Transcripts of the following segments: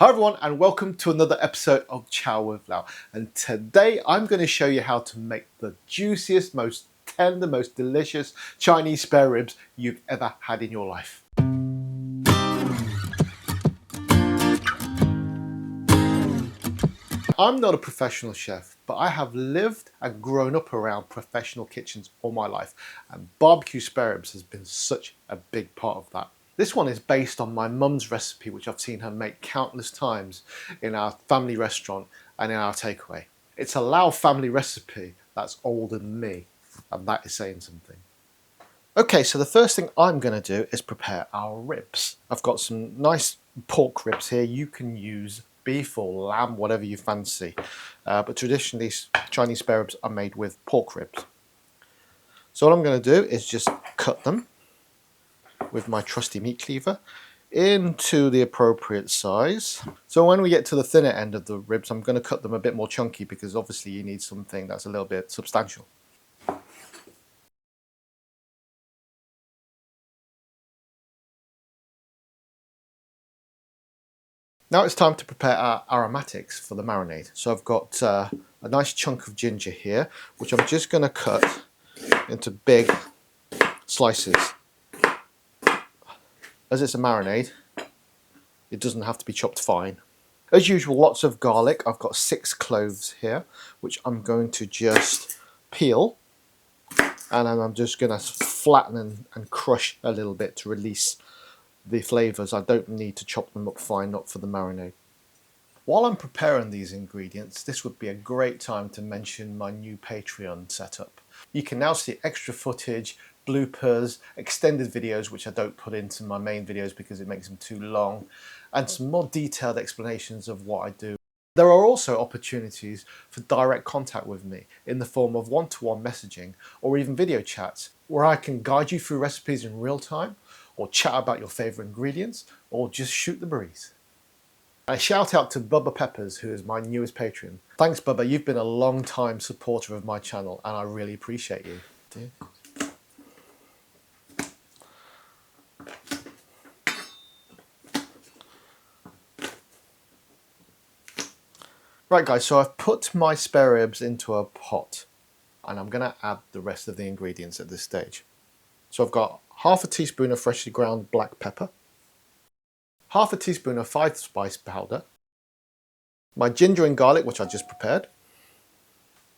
Hi everyone and welcome to another episode of Chow with Lau, and today I'm going to show you how to make the juiciest, most tender, most delicious Chinese spare ribs you've ever had in your life. I'm not a professional chef, but I have lived and grown up around professional kitchens all my life, and barbecue spare ribs has been such a big part of that. This one is based on my mum's recipe, which I've seen her make countless times in our family restaurant and in our takeaway. It's a Lao family recipe that's older than me, and that is saying something. Okay, so the first thing I'm going to do is prepare our ribs. I've got some nice pork ribs here. You can use beef or lamb, whatever you fancy, but traditionally Chinese spare ribs are made with pork ribs. So what I'm going to do is just cut them with my trusty meat cleaver into the appropriate size. So when we get to the thinner end of the ribs, I'm going to cut them a bit more chunky because obviously you need something that's a little bit substantial. Now it's time to prepare our aromatics for the marinade. So I've got a nice chunk of ginger here, which I'm just going to cut into big slices. As it's a marinade, it doesn't have to be chopped fine. As usual, lots of garlic. I've got 6 cloves here, which I'm going to just peel, and then I'm just going to flatten and crush a little bit to release the flavours. I don't need to chop them up fine, not for the marinade. While I'm preparing these ingredients, this would be a great time to mention my new Patreon setup. You can now see extra footage, bloopers, extended videos which I don't put into my main videos because it makes them too long, and some more detailed explanations of what I do. There are also opportunities for direct contact with me in the form of one-to-one messaging or even video chats where I can guide you through recipes in real time, or chat about your favourite ingredients, or just shoot the breeze. A shout out to Bubba Peppers, who is my newest patron. Thanks Bubba, you've been a long time supporter of my channel and I really appreciate you. Right guys, so I've put my spare ribs into a pot and I'm going to add the rest of the ingredients at this stage. So I've got half a teaspoon of freshly ground black pepper, half a teaspoon of 5 spice powder, my ginger and garlic which I just prepared,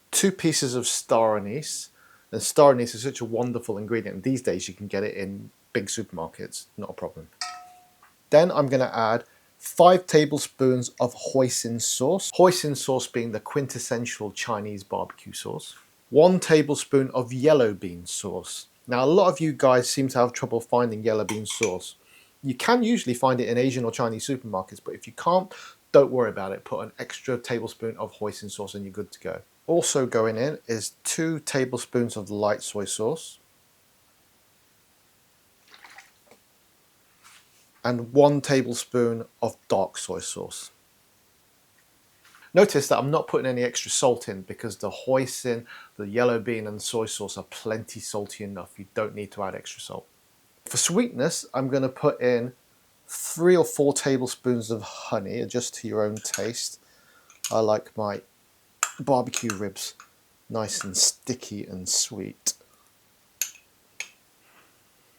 2 pieces of star anise, and star anise is such a wonderful ingredient. These days you can get it in big supermarkets, not a problem. Then I'm going to add 5 tablespoons of hoisin sauce. Hoisin sauce being the quintessential Chinese barbecue sauce. 1 tablespoon of yellowbean sauce. Now a lot of you guys seem to have trouble finding yellowbean sauce. You can usually find it in Asian or Chinese supermarkets, but if you can't, don't worry about it. Put an extra tablespoon of hoisin sauce and you're good to go. Also going in is 2 tablespoons of light soy sauce and 1 tablespoon of dark soy sauce. Notice that I'm not putting any extra salt in because the hoisin, the yellow bean and the soy sauce are plenty salty enough. You don't need to add extra salt. For sweetness, I'm going to put in 3 or 4 tablespoons of honey, adjust to your own taste. I like my barbecue ribs nice and sticky and sweet.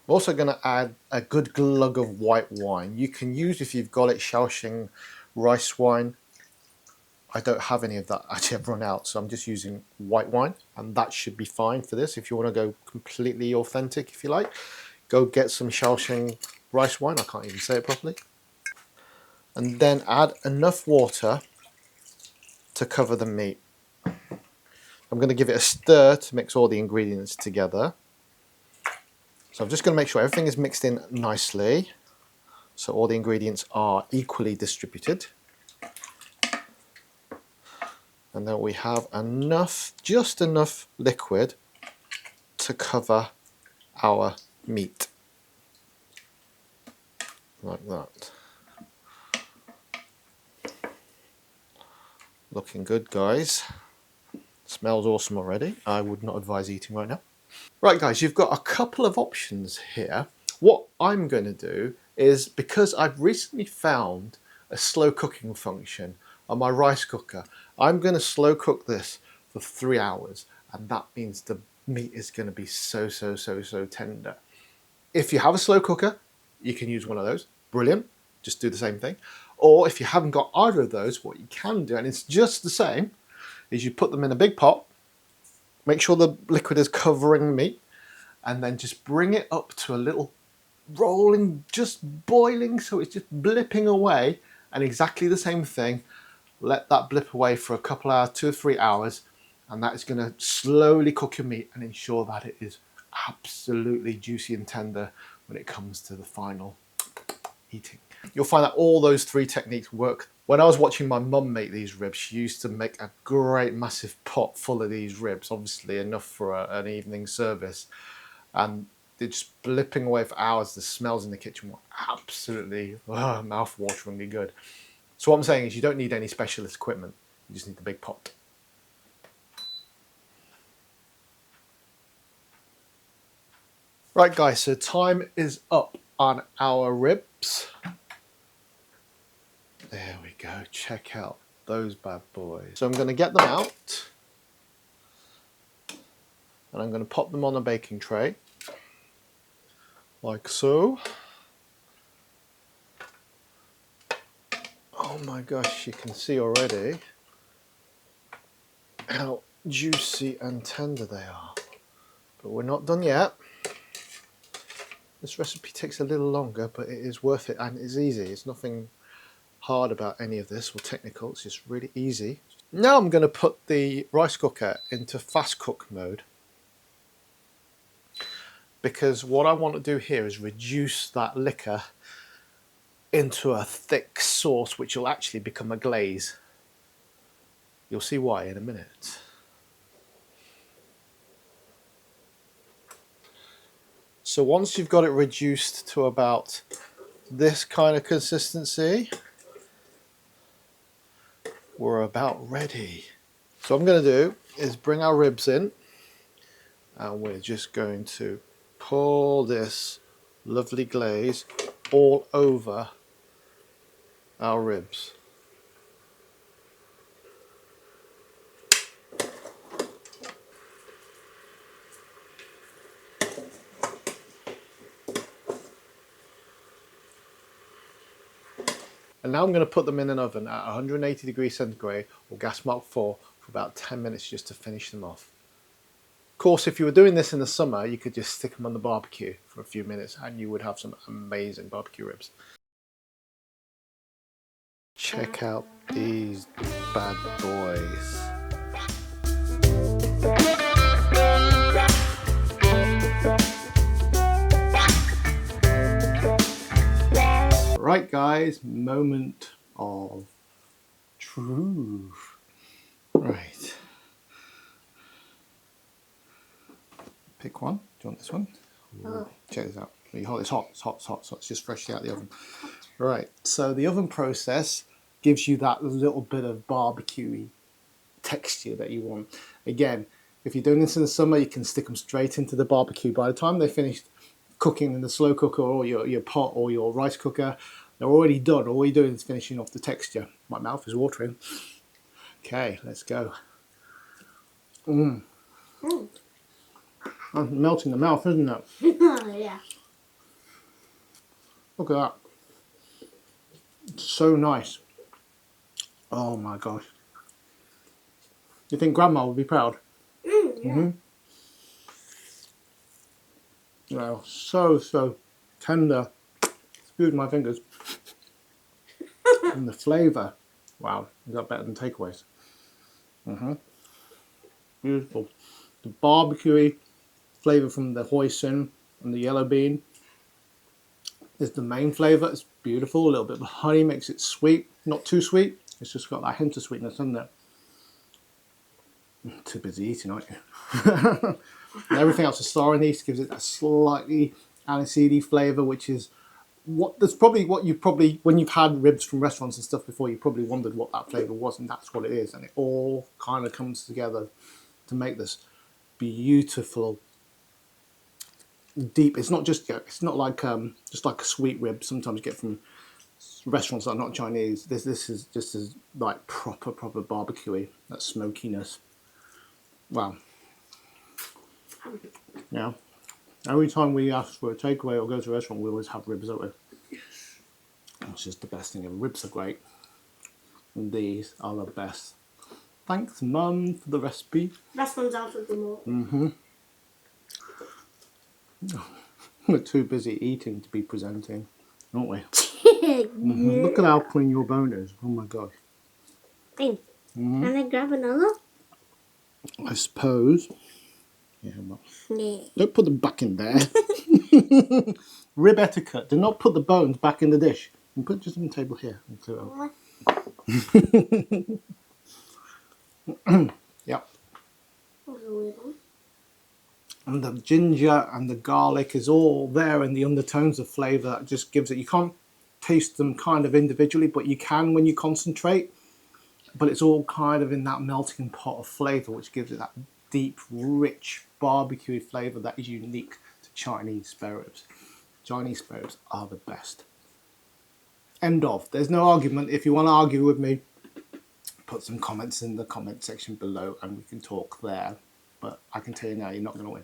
I'm also going to add a good glug of white wine. You can use, if you've got it, shaoxing rice wine. I don't have any of that, actually I've run out, so I'm just using white wine, and that should be fine for this. If you want to go completely authentic, if you like, go get some shaoxing rice wine, I can't even say it properly. And then add enough water to cover the meat. I'm going to give it a stir to mix all the ingredients together. So I'm just going to make sure everything is mixed in nicely, so all the ingredients are equally distributed. And then we have enough, just enough liquid to cover our meat. Like that. Looking good, guys. Smells awesome already. I would not advise eating right now. Right guys, you've got a couple of options here. What I'm going to do is, because I've recently found a slow cooking function on my rice cooker. I'm going to slow cook this for 3 hours, and that means the meat is going to be so tender. If you have a slow cooker, you can use one of those. Brilliant. Just do the same thing. Or if you haven't got either of those, what you can do, and it's just the same, is you put them in a big pot, make sure the liquid is covering the meat, and then just bring it up to a little rolling, just boiling, so it's just blipping away, and exactly the same thing. Let that blip away for a couple hours, 2 or 3 hours, and that is going to slowly cook your meat and ensure that it is absolutely juicy and tender when it comes to the final eating. You'll find that all those 3 techniques work. When I was watching my mum make these ribs, she used to make a great massive pot full of these ribs, obviously enough for an evening service, and they're just blipping away for hours. The smells in the kitchen were absolutely mouth-wateringly good. So what I'm saying is you don't need any specialist equipment, you just need the big pot. Right guys, so time is up on our ribs. There we go, check out those bad boys. So I'm going to get them out, and I'm going to pop them on a baking tray, like so. Oh my gosh, you can see already how juicy and tender they are. But we're not done yet. This recipe takes a little longer, but it is worth it, and it's easy. It's nothing hard about any of this or technical, it's just really easy. Now I'm going to put the rice cooker into fast cook mode, because what I want to do here is reduce that liquor into a thick sauce which will actually become a glaze. You'll see why in a minute. So once you've got it reduced to about this kind of consistency, we're about ready. So what I'm going to do is bring our ribs in, and we're just going to pour this lovely glaze all over our ribs. And now I'm going to put them in an oven at 180 degrees centigrade or gas mark 4 for about 10 minutes just to finish them off. Of course, if you were doing this in the summer, you could just stick them on the barbecue for a few minutes and you would have some amazing barbecue ribs. Check out these bad boys. Right guys, moment of truth. Right. Pick one. Do you want this one? Oh. Check this out. It's hot, it's hot, it's hot, so it's just freshly out of the oven. Right, so the oven process gives you that little bit of barbecue-y texture that you want. Again, if you're doing this in the summer, you can stick them straight into the barbecue. By the time they're finished cooking in the slow cooker or your pot or your rice cooker, they're already done. All you're doing is finishing off the texture. My mouth is watering. Okay, let's go. Mmm. Mm. It's melting the mouth, isn't it? Yeah. Look at that. It's so nice. Oh my gosh. You think Grandma would be proud? Yeah. Mm-hmm. Wow, so tender. Excuse my fingers. And the flavour. Wow, is that better than takeaways? Beautiful. The barbecuey flavour from the hoisin and the yellow bean is the main flavour. It's beautiful. A little bit of honey makes it sweet. Not too sweet. It's just got that hint of sweetness, hasn't it? Too busy eating, aren't you? And everything else, the star anise gives it a slightly aniseedy flavour, which is that's probably what you when you've had ribs from restaurants and stuff before, you probably wondered what that flavour was, and that's what it is. And it all kind of comes together to make this beautiful, deep. It's not just it's not like just like a sweet rib sometimes you get from restaurants that are not Chinese, this is just as like proper barbecuey, that smokiness. Wow. Yeah. Every time we ask for a takeaway or go to a restaurant, we always have ribs, don't we? It's just the best thing ever. Ribs are great. And these are the best. Thanks, Mum, for the recipe. Best ones out of them all. We're too busy eating to be presenting, aren't we? Look at how clean your bone is. Oh my gosh. Can I grab another? I suppose. Yeah, well, Yeah. don't put them back in there. Rib etiquette. Do not put the bones back in the dish. You put just on the table here. Yep. And the ginger and the garlic is all there, and the undertones of flavour that just gives it. You can't taste them kind of individually, but you can when you concentrate. But it's all kind of in that melting pot of flavour, which gives it that deep, rich, barbecue flavour that is unique to Chinese spare ribs. Chinese spare ribs are the best. End of. There's no argument. If you want to argue with me, put some comments in the comment section below and we can talk there. But I can tell you now, you're not going to win.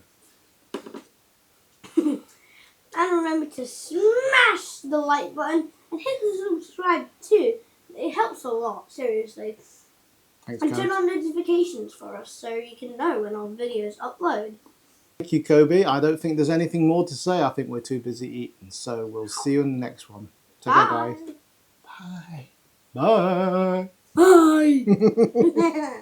And remember to smash the like button and hit the subscribe too. It helps a lot, seriously. Thanks, And guys. turn on notifications for us so you can know when our videos upload. Thank you, Kobe. I don't think there's anything more to say. I think we're too busy eating. So we'll see you in the next one. Take care, guys. Bye. Bye. Bye.